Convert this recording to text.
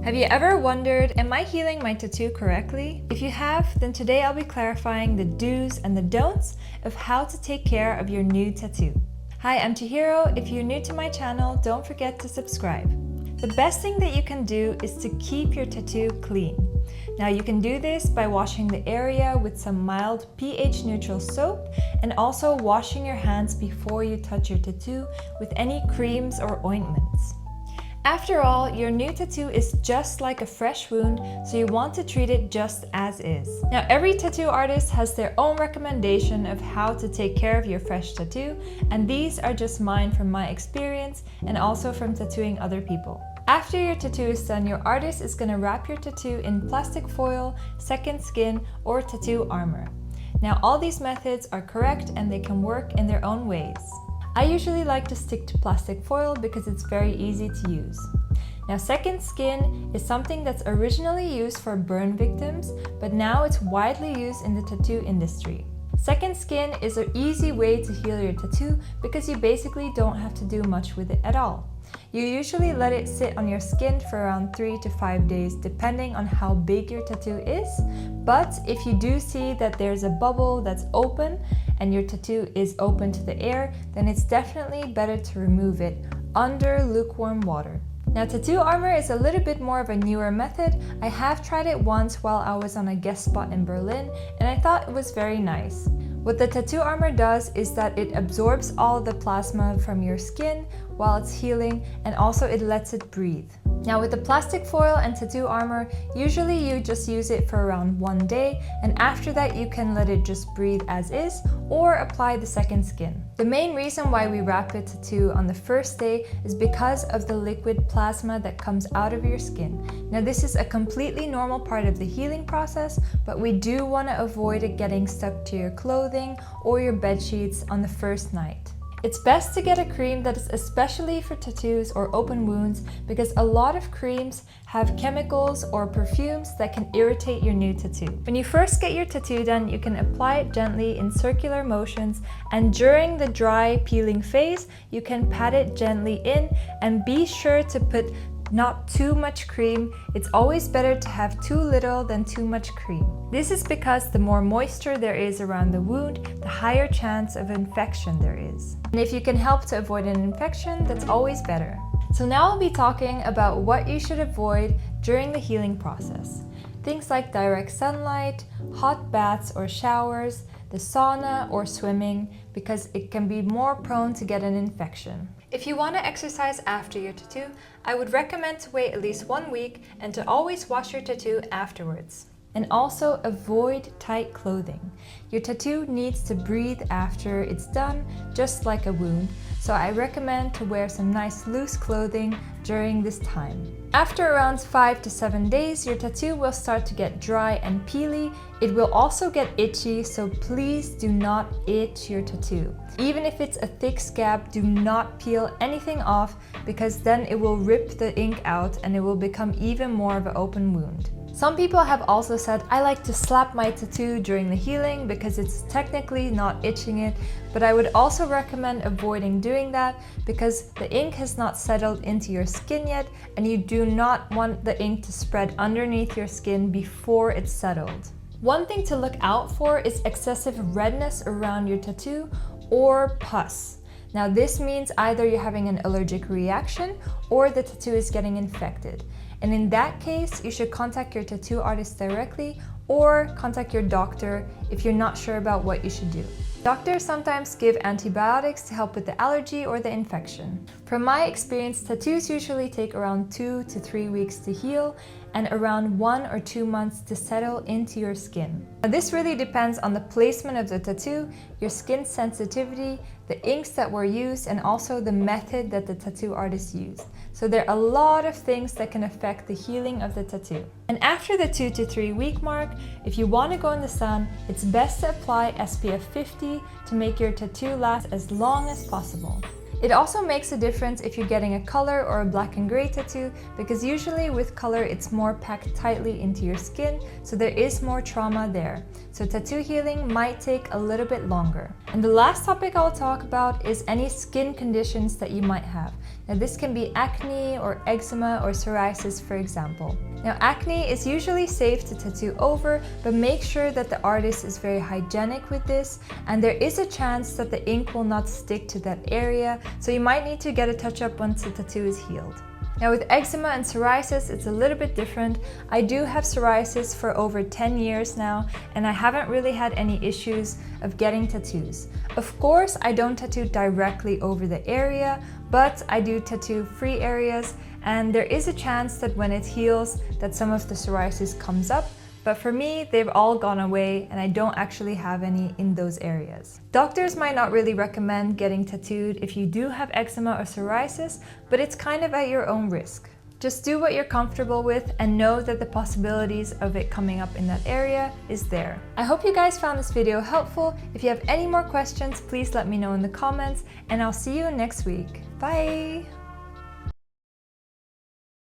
Have you ever wondered, am I healing my tattoo correctly? If you have, then today I'll be clarifying the do's and the don'ts of how to take care of your new tattoo. Hi, I'm Chihiro. If you're new to my channel, don't forget to subscribe. The best thing that you can do is to keep your tattoo clean. Now you can do this by washing the area with some mild pH neutral soap and also washing your hands before you touch your tattoo with any creams or ointments. After all, your new tattoo is just like a fresh wound, so you want to treat it just as is. Now, every tattoo artist has their own recommendation of how to take care of your fresh tattoo, and these are just mine from my experience and also from tattooing other people. After your tattoo is done, your artist is going to wrap your tattoo in plastic foil, second skin, or tattoo armor. Now, all these methods are correct and they can work in their own ways. I usually like to stick to plastic foil because it's very easy to use. Now, second skin is something that's originally used for burn victims, but now it's widely used in the tattoo industry. Second skin is an easy way to heal your tattoo because you basically don't have to do much with it at all. You usually let it sit on your skin for around 3 to 5 days depending on how big your tattoo is, but if you do see that there's a bubble that's open and your tattoo is open to the air, then it's definitely better to remove it under lukewarm water. Now, tattoo armor is a little bit more of a newer method. I have tried it once while I was on a guest spot in Berlin and I thought it was very nice. What the tattoo armor does is that it absorbs all of the plasma from your skin while it's healing, and also it lets it breathe. Now, with the plastic foil and tattoo armor, usually you just use it for around 1 day, and after that you can let it just breathe as is or apply the second skin. The main reason why we wrap a tattoo on the first day is because of the liquid plasma that comes out of your skin. Now, this is a completely normal part of the healing process, but we do want to avoid it getting stuck to your clothing or your bed sheets on the first night. It's best to get a cream that is especially for tattoos or open wounds because a lot of creams have chemicals or perfumes that can irritate your new tattoo. When you first get your tattoo done, you can apply it gently in circular motions, and during the dry peeling phase, you can pat it gently in, and be sure to put not too much cream. It's always better to have too little than too much cream. This is because the more moisture there is around the wound, the higher chance of infection there is. And if you can help to avoid an infection, that's always better. So now I'll be talking about what you should avoid during the healing process. Things like direct sunlight, hot baths or showers, the sauna or swimming, because it can be more prone to get an infection. If you want to exercise after your tattoo, I would recommend to wait at least 1 week and to always wash your tattoo afterwards. And also avoid tight clothing. Your tattoo needs to breathe after it's done, just like a wound, so I recommend to wear some nice loose clothing during this time. After around 5 to 7 days, your tattoo will start to get dry and peely. It will also get itchy, so please do not itch your tattoo. Even if it's a thick scab, do not peel anything off because then it will rip the ink out and it will become even more of an open wound. Some people have also said, I like to slap my tattoo during the healing because it's technically not itching it, but I would also recommend avoiding doing that because the ink has not settled into your skin yet, and you do not want the ink to spread underneath your skin before it's settled. One thing to look out for is excessive redness around your tattoo or pus. Now, this means either you're having an allergic reaction or the tattoo is getting infected. And in that case, you should contact your tattoo artist directly or contact your doctor if you're not sure about what you should do. Doctors sometimes give antibiotics to help with the allergy or the infection. From my experience, tattoos usually take around 2 to 3 weeks to heal and around 1 or 2 months to settle into your skin. Now, this really depends on the placement of the tattoo, your skin sensitivity, the inks that were used, and also the method that the tattoo artist used. So there are a lot of things that can affect the healing of the tattoo. And after the 2 to 3 week mark, if you want to go in the sun, it's best to apply SPF 50 to make your tattoo last as long as possible. It also makes a difference if you're getting a color or a black and gray tattoo, because usually with color it's more packed tightly into your skin, so there is more trauma there. So tattoo healing might take a little bit longer. And the last topic I'll talk about is any skin conditions that you might have. Now this can be acne or eczema or psoriasis, for example. Now acne is usually safe to tattoo over, but make sure that the artist is very hygienic with this, and there is a chance that the ink will not stick to that area, so you might need to get a touch-up once the tattoo is healed. Now with eczema and psoriasis, it's a little bit different. I do have psoriasis for over 10 years now, and I haven't really had any issues of getting tattoos. Of course, I don't tattoo directly over the area, but I do tattoo free areas, and there is a chance that when it heals that some of the psoriasis comes up. But for me, they've all gone away and I don't actually have any in those areas. Doctors might not really recommend getting tattooed if you do have eczema or psoriasis, but it's kind of at your own risk. Just do what you're comfortable with and know that the possibilities of it coming up in that area is there. I hope you guys found this video helpful. If you have any more questions, please let me know in the comments, and I'll see you next week. Bye!